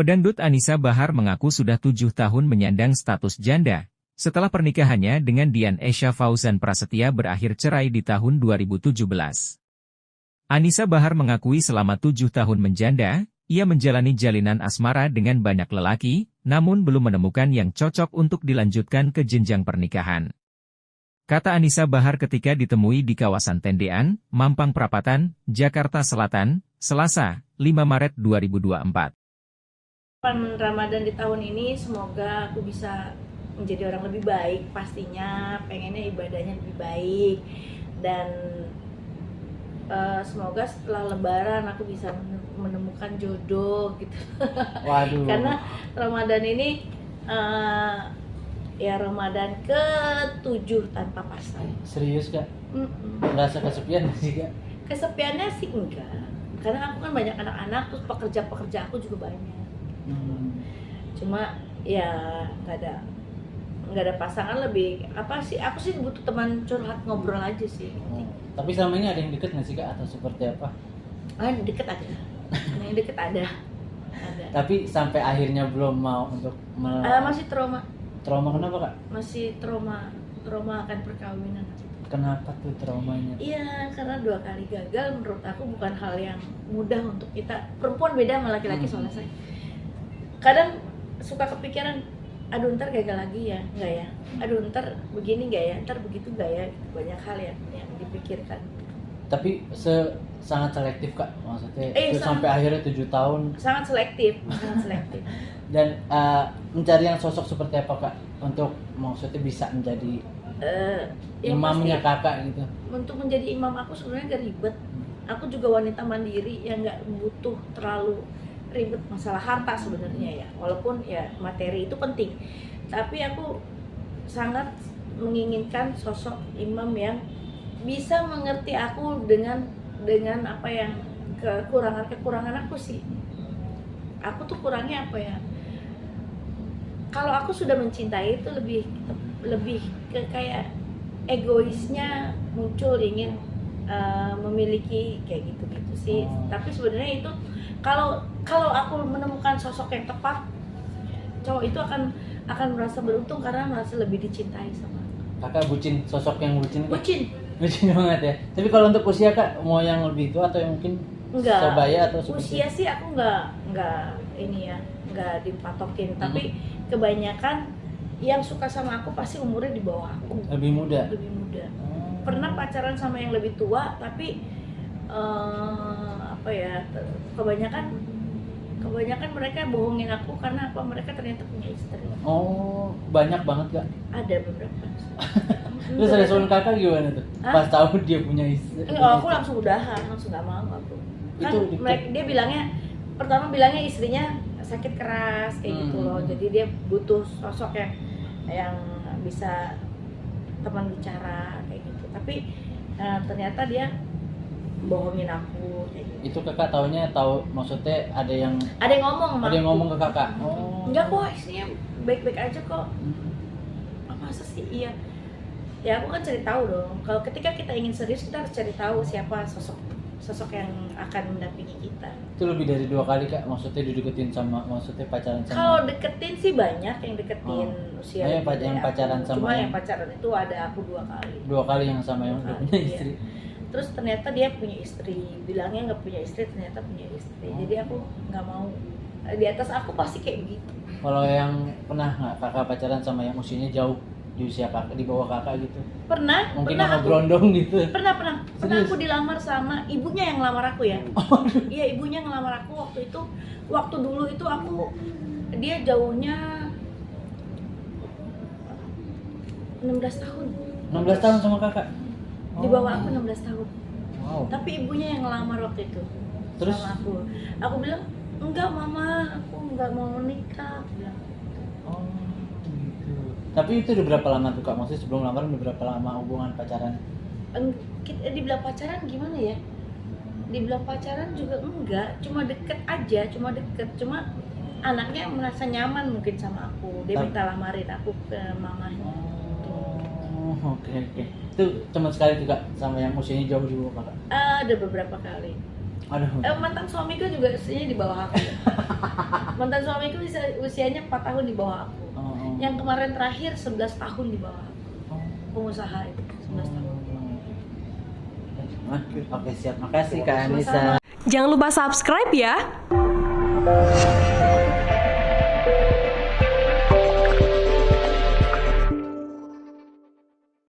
Pedangdut Anisa Bahar mengaku sudah 7 tahun menyandang status janda, setelah pernikahannya dengan Dian Esha Fauzan Prasetya berakhir cerai di tahun 2017. Anisa Bahar mengakui selama 7 tahun menjanda, ia menjalani jalinan asmara dengan banyak lelaki, namun belum menemukan yang cocok untuk dilanjutkan ke jenjang pernikahan. Kata Anisa Bahar ketika ditemui di kawasan Tendean, Mampang Perapatan, Jakarta Selatan, Selasa, 5 Maret 2024. Ramadan di tahun ini semoga aku bisa menjadi orang lebih baik, pastinya pengennya ibadahnya lebih baik, dan semoga setelah Lebaran aku bisa menemukan jodoh gitu. Waduh. Karena Ramadan ini ya Ramadan ke-7 tanpa pasangan. Serius Kak? Merasa kesepian sih Kak? Kesepiannya sih enggak, karena aku kan banyak anak-anak, terus pekerja aku juga banyak. Cuma ya nggak ada pasangan, lebih apa sih, aku sih butuh teman curhat, ngobrol aja sih. Tapi selama ini ada yang deket nggak sih Kak, atau seperti apa? Deket ada, yang deket ada. Tapi sampai akhirnya belum mau untuk masih trauma. Trauma kenapa Kak? Masih trauma akan perkawinan. Kenapa tuh traumanya? Iya, karena 2 kali gagal menurut aku bukan hal yang mudah untuk kita. Perempuan beda sama laki-laki soalnya saya. Kadang suka kepikiran, aduh ntar gagal lagi ya, enggak ya? Aduh ntar begini enggak ya? Ntar begitu enggak ya? Banyak hal yang dipikirkan. Tapi sangat selektif Kak, maksudnya sampai akhirnya 7 tahun. Sangat selektif, sangat selektif. Dan mencari yang sosok seperti apa Kak, untuk maksudnya bisa menjadi imamnya Kakak gitu? Untuk menjadi imam aku sebenarnya gak ribet. Aku juga wanita mandiri yang gak butuh terlalu ribet masalah harta sebenarnya ya, walaupun ya materi itu penting, tapi aku sangat menginginkan sosok imam yang bisa mengerti aku dengan apa yang kekurangan aku sih. Aku tuh kurangnya apa ya, kalau aku sudah mencintai itu lebih ke kayak egoisnya muncul, ingin memiliki kayak gitu sih. Tapi sebenarnya itu kalau aku menemukan sosok yang tepat, cowok itu akan merasa beruntung karena merasa lebih dicintai sama aku. Kakak bucin, sosok yang bucin Kak? Bucin banget ya. Tapi kalau untuk usia Kak, mau yang lebih tua atau yang mungkin sebaya atau seperti? Usia sih aku nggak dipatokin. Tapi kebanyakan yang suka sama aku pasti umurnya di bawah aku. Lebih muda. Pernah pacaran sama yang lebih tua, tapi kebanyakan mereka bohongin aku karena apa, mereka ternyata punya istri. Oh, banyak banget Kak? Ada beberapa. Terus respon Kakak gimana tuh? Pas tahu dia punya istri? Aku langsung udahan, langsung gak mau aku. Kan dia pertama bilangnya istrinya sakit keras kayak gitu loh. Jadi dia butuh sosok yang bisa teman bicara kayak gitu. Tapi ternyata dia bohongin aku kayak gitu. Itu Kakak tahu maksudnya ada yang ngomong ke Kakak? Enggak kok, istrinya baik-baik aja kok. Masa sih? Iya. Ya aku kan cari tahu dong. Kalau ketika kita ingin serius, kita harus cari tahu siapa sosok yang akan mendampingi kita. Itu lebih dari 2 kali Kak, maksudnya dideketin sama, maksudnya pacaran sama? Kalau deketin sih banyak yang deketin usia. Yang pacaran sama. Cuma yang pacaran itu ada aku 2 kali. 2 kali yang sama yang udah punya istri. Iya. Terus ternyata dia punya istri, bilangnya nggak punya istri, ternyata punya istri. Jadi aku nggak mau, di atas aku pasti kayak begitu. Kalau yang pernah nggak Kakak pacaran sama yang usianya jauh di usia Kakak, di bawah Kakak gitu? Pernah. Mungkin sama berondong gitu? Pernah aku dilamar sama ibunya yang ngelamar aku ya. Iya, ibunya ngelamar aku waktu itu. Waktu dulu itu dia jauhnya 16 tahun. 16 tahun sama Kakak? Di bawah aku 16 tahun. Wow. Tapi ibunya yang ngelamar waktu itu. Terus? Sama aku. Aku bilang, enggak mama, aku enggak mau menikah. Bilang. Oh gitu. Tapi itu udah berapa lama tuh Kak? Maksudnya sebelum lamaran udah berapa lama hubungan pacaran? Dibilang pacaran gimana ya? Dibilang pacaran juga enggak, cuma deket aja, cuma anaknya merasa nyaman mungkin sama aku. Dia minta lamarin aku ke mamanya. Oke. Itu cuma sekali tuh Kak, sama yang usianya jauh di bawah Kakak? Ada beberapa kali. Aduh. Mantan suamiku juga usianya di bawah aku. Mantan suamiku usianya 4 tahun di bawah aku. Yang kemarin terakhir 11 tahun di bawah aku. Pengusaha itu 11 tahun. Oke, siap. Makasih Kak Anissa. Jangan lupa subscribe ya.